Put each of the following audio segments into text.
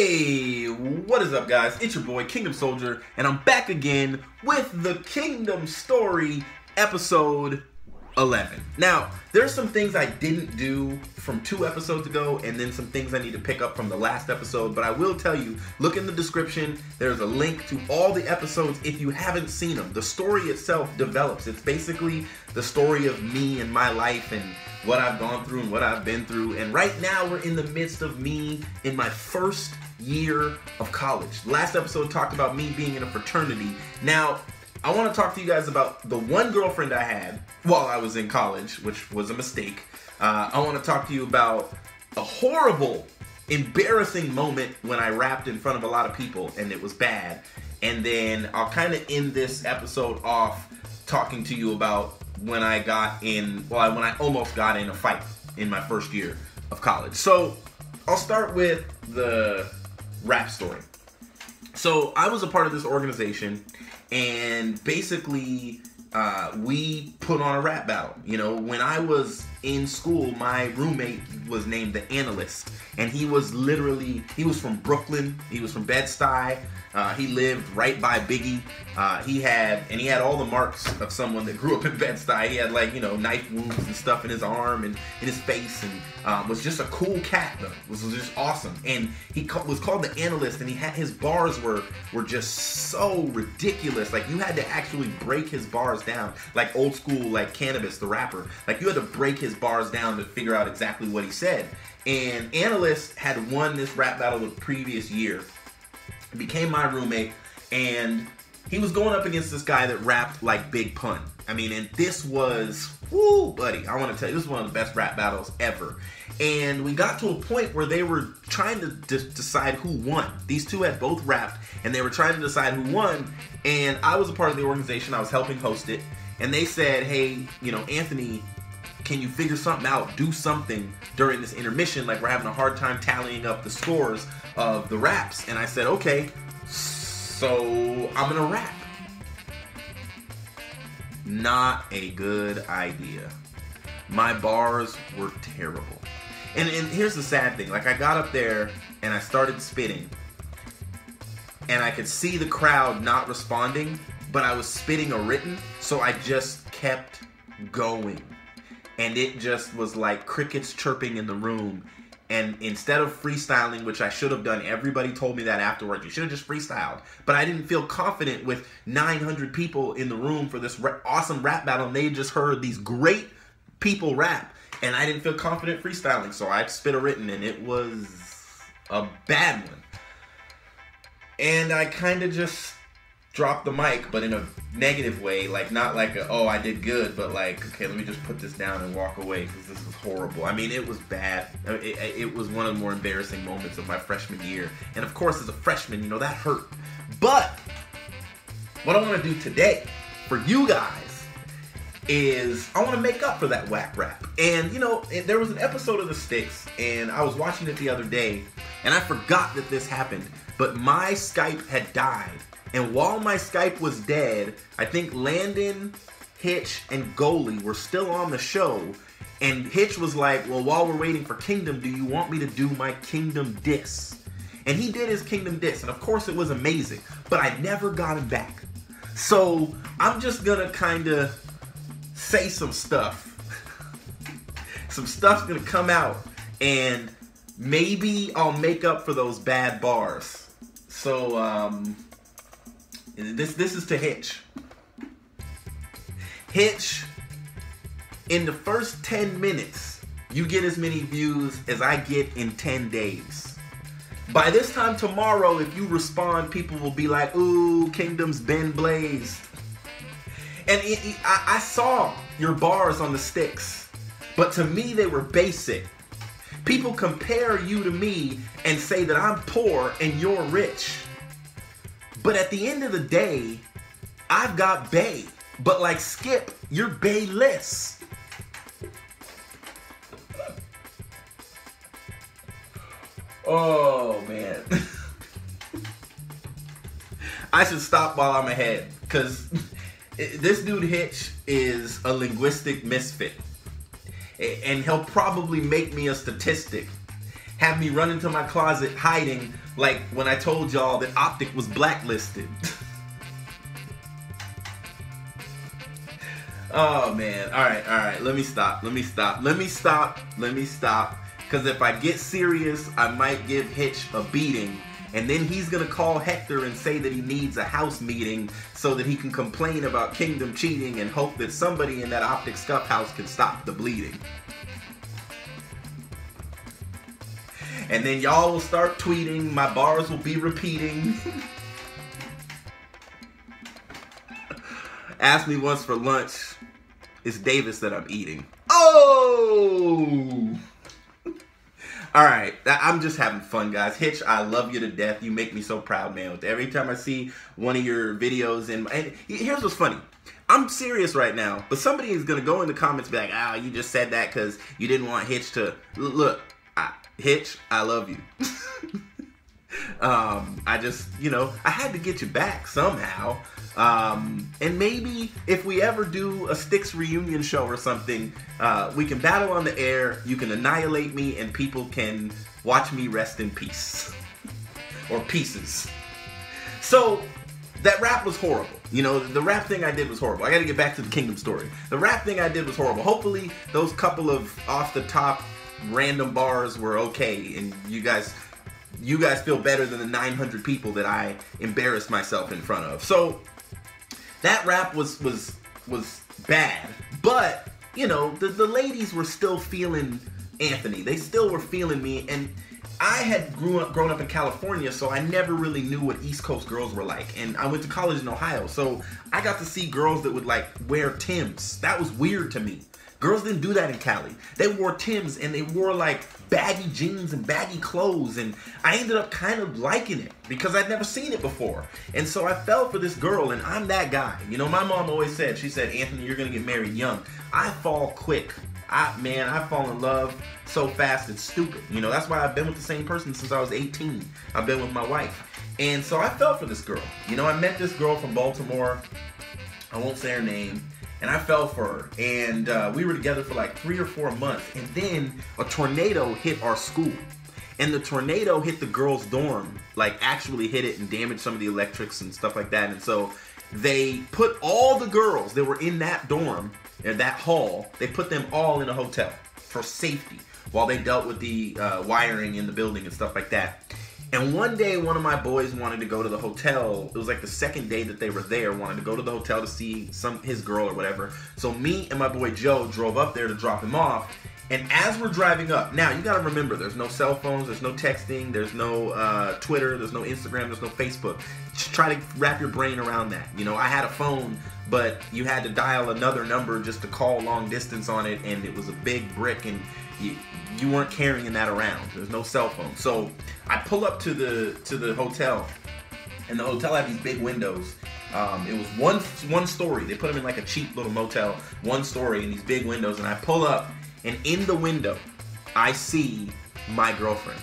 Hey, what is up, guys? It's your boy Kingdom Soldier, and I'm back again with the Kingdom Story episode 11. Now, there's some things I didn't do from 2 episodes ago, and then some things I need to pick up from the last episode, but I will tell you, look in the description, there's a link to all the episodes if you haven't seen them. The story itself develops. It's basically the story of me and my life and what I've gone through and what I've been through, and right now we're in the midst of me in my first year of college. Last episode talked about me being in a fraternity. Now, I want to talk to you guys about the one girlfriend I had while I was in college, which was a mistake. I want to talk to you about a horrible, embarrassing moment when I rapped in front of a lot of people and it was bad. And then I'll kind of end this episode off talking to you about when I almost got in a fight in my first year of college. So I'll start with the rap story. So I was a part of this organization, and basically we put on a rap battle. You know, when I was in school, my roommate was named the Analyst, and he was from Brooklyn, he was from Bed-Stuy. He lived right by Biggie. He had all the marks of someone that grew up in Bed-Stuy. He had knife wounds and stuff in his arm and in his face, and was just a cool cat though. Was just awesome. And he was called the Analyst, and his bars were just so ridiculous. Like, you had to actually break his bars down, like old school, like Cannabis the rapper. Like, you had to break his bars down to figure out exactly what he said. And Analyst had won this rap battle the previous year. Became my roommate, and he was going up against this guy that rapped like Big Pun. I mean, and this was, woo, buddy, I want to tell you, this was one of the best rap battles ever. And we got to a point where they were trying to decide who won. These two had both rapped, and they were trying to decide who won, and I was a part of the organization. I was helping host it, and they said, hey, Anthony, can you figure something out, do something during this intermission? Like, we're having a hard time tallying up the scores of the raps. And I said, okay, so I'm gonna rap. Not a good idea. My bars were terrible. And here's the sad thing. Like, I got up there and I started spitting, and I could see the crowd not responding, but I was spitting a written, so I just kept going. And it just was like crickets chirping in the room. And instead of freestyling, which I should have done, everybody told me that afterwards, you should have just freestyled. But I didn't feel confident with 900 people in the room for this awesome rap battle, and they just heard these great people rap, and I didn't feel confident freestyling. So I spit a written, and it was a bad one. And I kind of just dropped the mic, but in a negative way, like, not like oh, I did good, but like, okay, let me just put this down and walk away because this is horrible. I mean, it was bad. It was one of the more embarrassing moments of my freshman year, and of course, as a freshman, that hurt. But what I want to do today for you guys is I want to make up for that whack rap. And there was an episode of The Sticks, and I was watching it the other day, and I forgot that this happened, but my Skype had died. And while my Skype was dead, I think Landon, Hitch, and Goalie were still on the show. And Hitch was like, well, while we're waiting for Kingdom, do you want me to do my Kingdom diss? And he did his Kingdom diss. And of course it was amazing. But I never got him back. So I'm just going to kind of say some stuff. Some stuff's going to come out. And maybe I'll make up for those bad bars. So, This is to Hitch. Hitch, in the first 10 minutes, you get as many views as I get in 10 days. By this time tomorrow, if you respond, people will be like, ooh, Kingdom's been blazed. And I saw your bars on the sticks, but to me, they were basic. People compare you to me and say that I'm poor and you're rich. But at the end of the day, I've got Bay. But like Skip, you're Bayless. Oh, man. I should stop while I'm ahead, because this dude Hitch is a linguistic misfit. And he'll probably make me a statistic. have me run into my closet hiding, like when I told y'all that Optic was blacklisted. Oh man, alright, let me stop. Because if I get serious, I might give Hitch a beating, and then he's gonna call Hector and say that he needs a house meeting so that he can complain about Kingdom cheating and hope that somebody in that Optic Scuff house can stop the bleeding. And then y'all will start tweeting, my bars will be repeating. Ask me once for lunch, it's Davis that I'm eating. Oh! Alright, I'm just having fun, guys. Hitch, I love you to death. You make me so proud, man. Every time I see one of your videos, and here's what's funny. I'm serious right now, but somebody is going to go in the comments and be like, ah, you just said that because you didn't want Hitch to... Look, Hitch, I love you. I just, I had to get you back somehow. And maybe if we ever do a Styx reunion show or something, we can battle on the air, you can annihilate me, and people can watch me rest in peace. Or pieces. So, that rap was horrible. The rap thing I did was horrible. I gotta get back to the Kingdom story. The rap thing I did was horrible. Hopefully, those couple of off-the-top random bars were okay, and you guys feel better than the 900 people that I embarrassed myself in front of. So, that rap was bad, but the ladies were still feeling Anthony. They still were feeling me, and I had grown up in California, so I never really knew what East Coast girls were like. And I went to college in Ohio, so I got to see girls that would like wear Timbs. That was weird to me. Girls didn't do that in Cali. They wore Timbs and they wore like baggy jeans and baggy clothes, and I ended up kind of liking it because I'd never seen it before. And so I fell for this girl, and I'm that guy. My mom always said, she said, Anthony, you're gonna get married young. I fall quick. I fall in love so fast it's stupid. That's why I've been with the same person since I was 18. I've been with my wife. And so I fell for this girl. I met this girl from Baltimore. I won't say her name. And I fell for her, and we were together for like 3 or 4 months, and then a tornado hit our school, and the tornado hit the girls' dorm, like actually hit it and damaged some of the electrics and stuff like that. And so they put all the girls that were in that dorm, or that hall, they put them all in a hotel for safety while they dealt with the wiring in the building and stuff like that. And one day, one of my boys wanted to go to the hotel. It was like the second day that they were there, wanted to go to the hotel to see his girl or whatever. So me and my boy Joe drove up there to drop him off. And as we're driving up, now you gotta remember, there's no cell phones, there's no texting, there's no Twitter, there's no Instagram, there's no Facebook. Just try to wrap your brain around that. I had a phone, but you had to dial another number just to call long distance on it, and it was a big brick, and you weren't carrying that around. There's no cell phone. So I pull up to the hotel, and the hotel had these big windows. It was one story. They put them in like a cheap little motel, one story, and these big windows. And I pull up, and in the window, I see my girlfriend,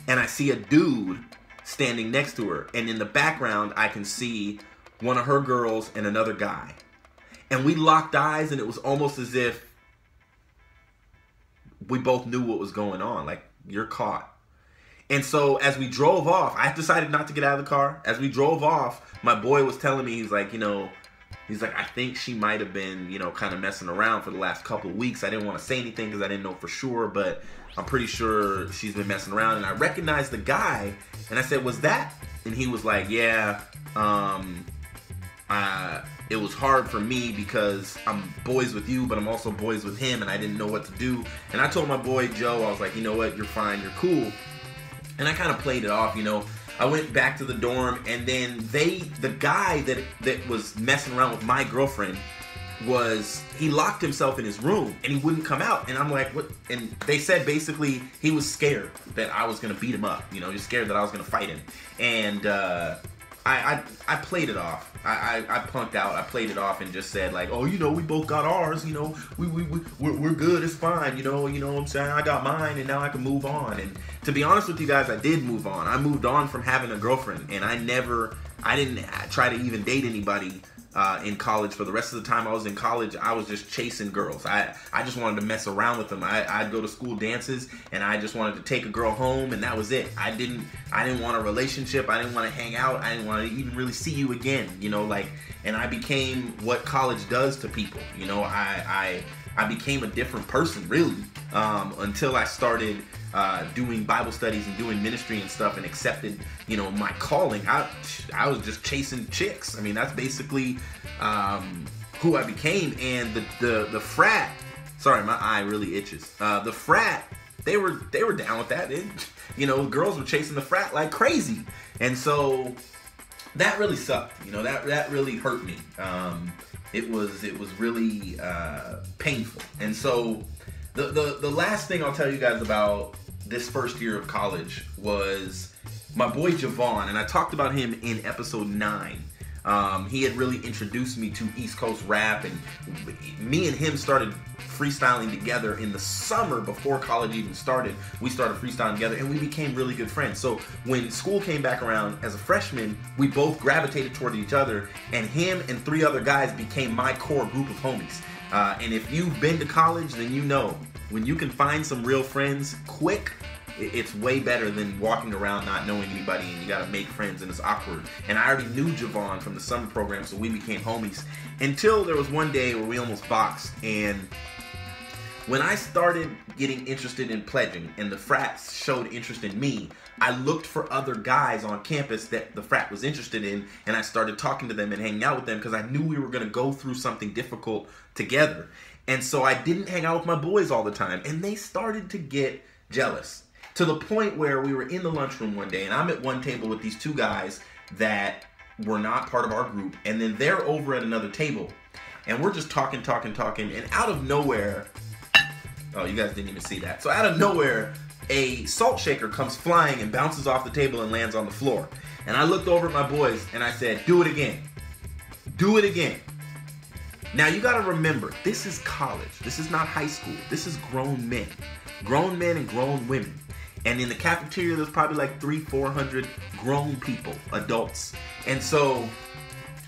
and I see a dude standing next to her, and in the background, I can see one of her girls and another guy, and we locked eyes, and it was almost as if we both knew what was going on. Like, you're caught. And so as we drove off, I decided not to get out of the car. As we drove off, my boy was telling me, he's like, I think she might have been, kind of messing around for the last couple of weeks. I didn't want to say anything because I didn't know for sure, but I'm pretty sure she's been messing around. And I recognized the guy, and I said, was that? And he was like, yeah, it was hard for me because I'm boys with you, but I'm also boys with him, and I didn't know what to do. And I told my boy Joe, I was like, you know what, you're fine, you're cool. And I kind of played it off, I went back to the dorm, and then the guy that was messing around with my girlfriend he locked himself in his room, and he wouldn't come out. And I'm like, what? And they said basically he was scared that I was going to beat him up, just scared that I was going to fight him. And I played it off. I punked out. I played it off and just said like, oh, we both got ours. We're good. It's fine. You know what I'm saying? I got mine, and now I can move on. And to be honest with you guys, I did move on. I moved on from having a girlfriend, and I didn't try to even date anybody in college. For the rest of the time I was in college, I was just chasing girls. I just wanted to mess around with them. I'd go to school dances, and I just wanted to take a girl home, and that was it. I didn't want a relationship. I didn't want to hang out. I didn't want to even really see you again, you know, like, and I became what college does to people. You know, I became a different person, really, until I started doing Bible studies and doing ministry and stuff, and accepted, you know, my calling. I was just chasing chicks. I mean, that's basically who I became. And the frat, sorry, my eye really itches. The frat, they were down with that. You know, girls were chasing the frat like crazy, and so that really sucked. You know, that really hurt me. It was really painful. And so the last thing I'll tell you guys about this first year of college was my boy Javon, and I talked about him in episode 9. He had really introduced me to East Coast rap, and me and him started freestyling together in the summer before college even started. We started freestyling together, and we became really good friends. So when school came back around as a freshman, we both gravitated toward each other, and him and 3 other guys became my core group of homies. And if you've been to college, then you know, when you can find some real friends quick, it's way better than walking around not knowing anybody, and you gotta make friends, and it's awkward. And I already knew Javon from the summer program, so we became homies, until there was one day where we almost boxed. And when I started getting interested in pledging, and the frats showed interest in me, I looked for other guys on campus that the frat was interested in, and I started talking to them and hanging out with them, because I knew we were gonna go through something difficult together. And so I didn't hang out with my boys all the time, and they started to get jealous. To the point where we were in the lunchroom one day, and I'm at one table with these 2 guys that were not part of our group, and then they're over at another table, and we're just talking, and out of nowhere, oh, you guys didn't even see that. So out of nowhere, a salt shaker comes flying and bounces off the table and lands on the floor. And I looked over at my boys and I said, "Do it again. Do it again." Now you gotta remember, this is college. This is not high school. This is grown men and grown women. And in the cafeteria, there's probably like 300-400 grown people, adults. And so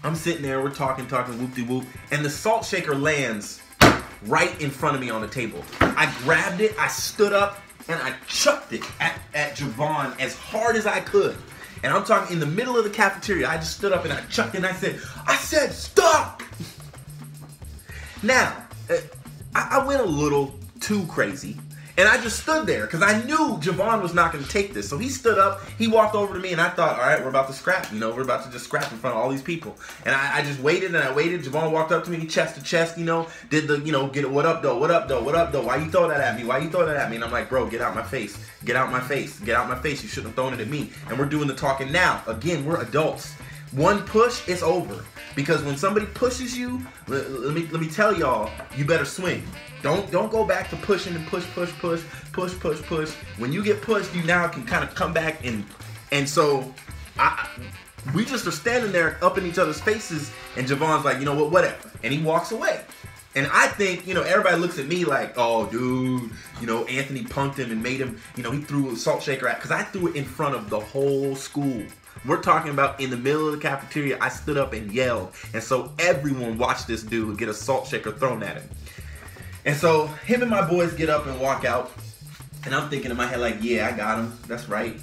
I'm sitting there, we're talking, whoop-de-whoop, and the salt shaker lands right in front of me on the table. I grabbed it, I stood up, and I chucked it at Javon as hard as I could. And I'm talking in the middle of the cafeteria. I just stood up and I chucked it, and I said, "Stop!" Now, I went a little too crazy. And I just stood there because I knew Javon was not going to take this. So he stood up, he walked over to me, and I thought, all right, we're about to scrap. You know, we're about to just scrap in front of all these people. And I just waited and I waited. Javon walked up to me, chest to chest, you know, did the, you know, get it, what up, though, what up, though, what up, though? Why you throw that at me? Why you throw that at me? And I'm like, bro, get out my face. Get out my face. Get out my face. You shouldn't have thrown it at me. And we're doing the talking now. Again, we're adults. One push, it's over. Because when somebody pushes you, let me tell y'all, you better swing. Don't go back to pushing and push. When you get pushed, you now can kind of come back and so we just are standing there up in each other's faces, and Javon's like, you know what, whatever, and he walks away. And I think, you know, everybody looks at me like, oh, dude, you know, Anthony punked him and made him, you know, he threw a salt shaker at, because I threw it in front of the whole school. We're talking about in the middle of the cafeteria, I stood up and yelled. And so everyone watched this dude get a salt shaker thrown at him. And so him and my boys get up and walk out. And I'm thinking in my head like, yeah, I got him. That's right.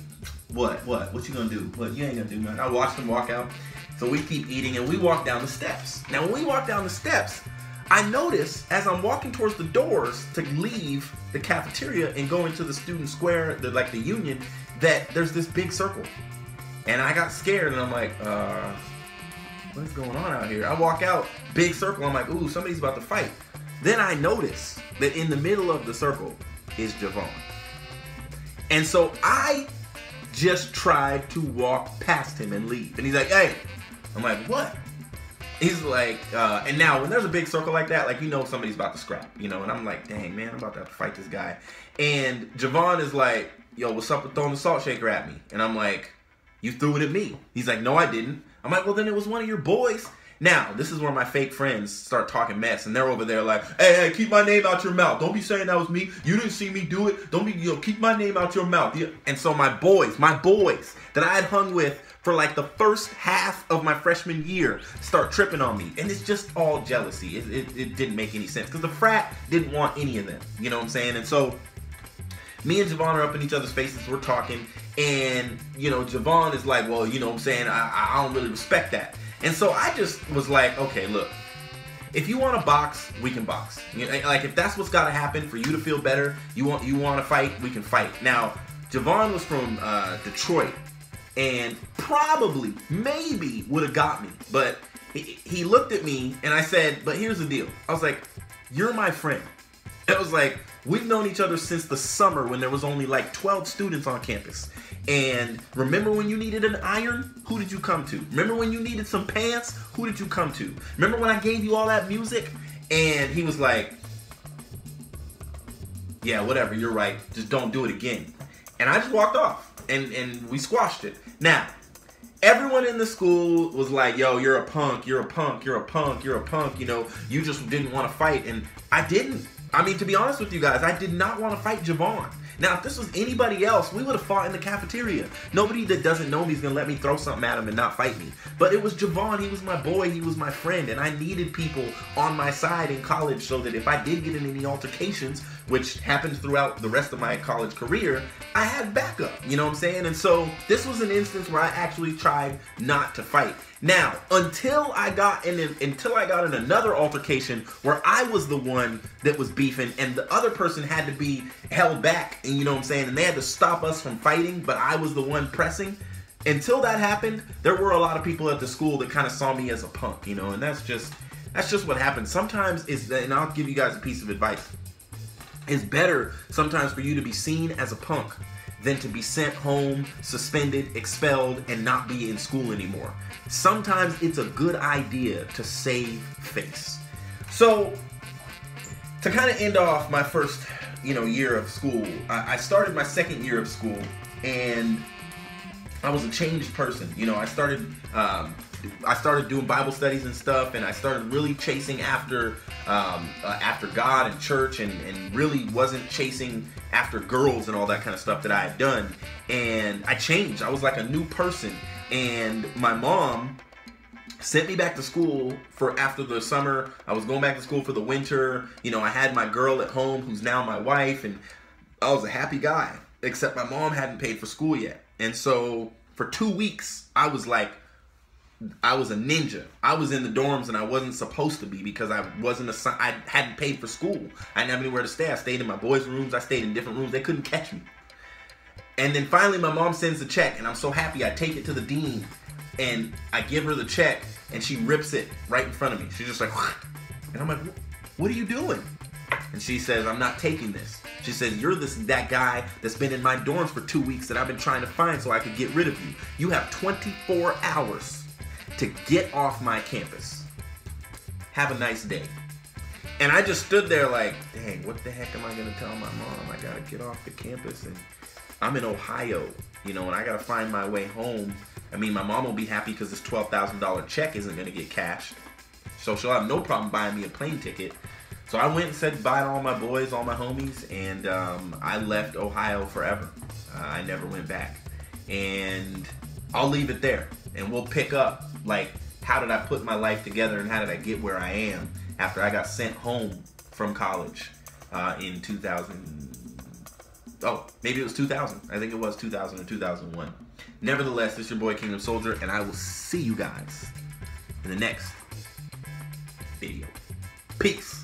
What you gonna do? What, you ain't gonna do nothing. I watched him walk out. So we keep eating and we walk down the steps. Now when we walk down the steps, I notice as I'm walking towards the doors to leave the cafeteria and go into the student square, the union, that there's this big circle. And I got scared and I'm like, what's going on out here? I walk out, big circle, I'm like, ooh, somebody's about to fight. Then I notice that in the middle of the circle is Javon. And so I just tried to walk past him and leave. And he's like, hey. I'm like, what? He's like, and now when there's a big circle like that, like, you know somebody's about to scrap, you know? And I'm like, dang, man, I'm about to have to fight this guy. And Javon is like, yo, what's up with throwing the salt shaker at me? And I'm like, you threw it at me. He's like, no, I didn't. I'm like, well, then it was one of your boys. Now, this is where my fake friends start talking mess, and they're over there like, hey, keep my name out your mouth. Don't be saying that was me. You didn't see me do it. Don't be, keep my name out your mouth. And so my boys that I had hung with for like the first half of my freshman year start tripping on me. And it's just all jealousy. It didn't make any sense because the frat didn't want any of them. You know what I'm saying? And so me and Javon are up in each other's faces. We're talking. And, Javon is like, well, you know what I'm saying? I don't really respect that. And so I just was like, okay, look, if you want to box, we can box. Like, if that's what's got to happen for you to feel better, you want to fight, we can fight. Now, Javon was from Detroit and probably, maybe would have got me. But he looked at me and I said, but here's the deal. I was like, you're my friend. It was like, we've known each other since the summer when there was only like 12 students on campus. And remember when you needed an iron? Who did you come to? Remember when you needed some pants? Who did you come to? Remember when I gave you all that music? And he was like, yeah, whatever, you're right. Just don't do it again. And I just walked off and we squashed it. Now, everyone in the school was like, yo, you're a punk, you're a punk, you're a punk, you're a punk. You just didn't want to fight. And I didn't. I mean, to be honest with you guys, I did not want to fight Javon. Now, if this was anybody else, we would have fought in the cafeteria. Nobody that doesn't know me is going to let me throw something at him and not fight me. But it was Javon. He was my boy. He was my friend. And I needed people on my side in college so that if I did get in any altercations, which happened throughout the rest of my college career, I had backup. You know what I'm saying? And so this was an instance where I actually tried not to fight. Now, until I got in another altercation where I was the one that was beefing and the other person had to be held back, and you know what I'm saying, and they had to stop us from fighting, but I was the one pressing. Until that happened, there were a lot of people at the school that kind of saw me as a punk, and that's just what happens. Sometimes and I'll give you guys a piece of advice. It's better sometimes for you to be seen as a punk than to be sent home, suspended, expelled, and not be in school anymore. Sometimes it's a good idea to save face. So, to kind of end off my first, year of school, I started my second year of school, and I was a changed person. I started doing Bible studies and stuff, and I started really chasing after God and church, and really wasn't chasing after girls and all that kind of stuff that I had done. And I changed. I was like a new person. And my mom sent me back to school for after the summer. I was going back to school for the winter. I had my girl at home who's now my wife, and I was a happy guy, except my mom hadn't paid for school yet. And so for 2 weeks, I was like, I was a ninja. I was in the dorms and I wasn't supposed to be because I hadn't paid for school. I didn't have anywhere to stay. I stayed in my boys' rooms. I stayed in different rooms. They couldn't catch me. And then finally my mom sends the check, and I'm so happy. I take it to the dean and I give her the check, and she rips it right in front of me. She's just like, and I'm like, what are you doing? And she says, I'm not taking this. She says, you're that guy that's been in my dorms for 2 weeks that I've been trying to find so I could get rid of you. You have 24 hours to get off my campus. Have a nice day. And I just stood there like, dang, what the heck am I going to tell my mom? I got to get off the campus, and I'm in Ohio, and I got to find my way home. I mean, my mom will be happy because this $12,000 check isn't going to get cashed. So she'll have no problem buying me a plane ticket. So I went and said bye to all my boys, all my homies, and I left Ohio forever. I never went back. And I'll leave it there. And we'll pick up, like, how did I put my life together and how did I get where I am after I got sent home from college in 2000. Oh, maybe it was 2000. I think it was 2000 or 2001. Nevertheless, this is your boy Kingdom Soldier, and I will see you guys in the next video. Peace.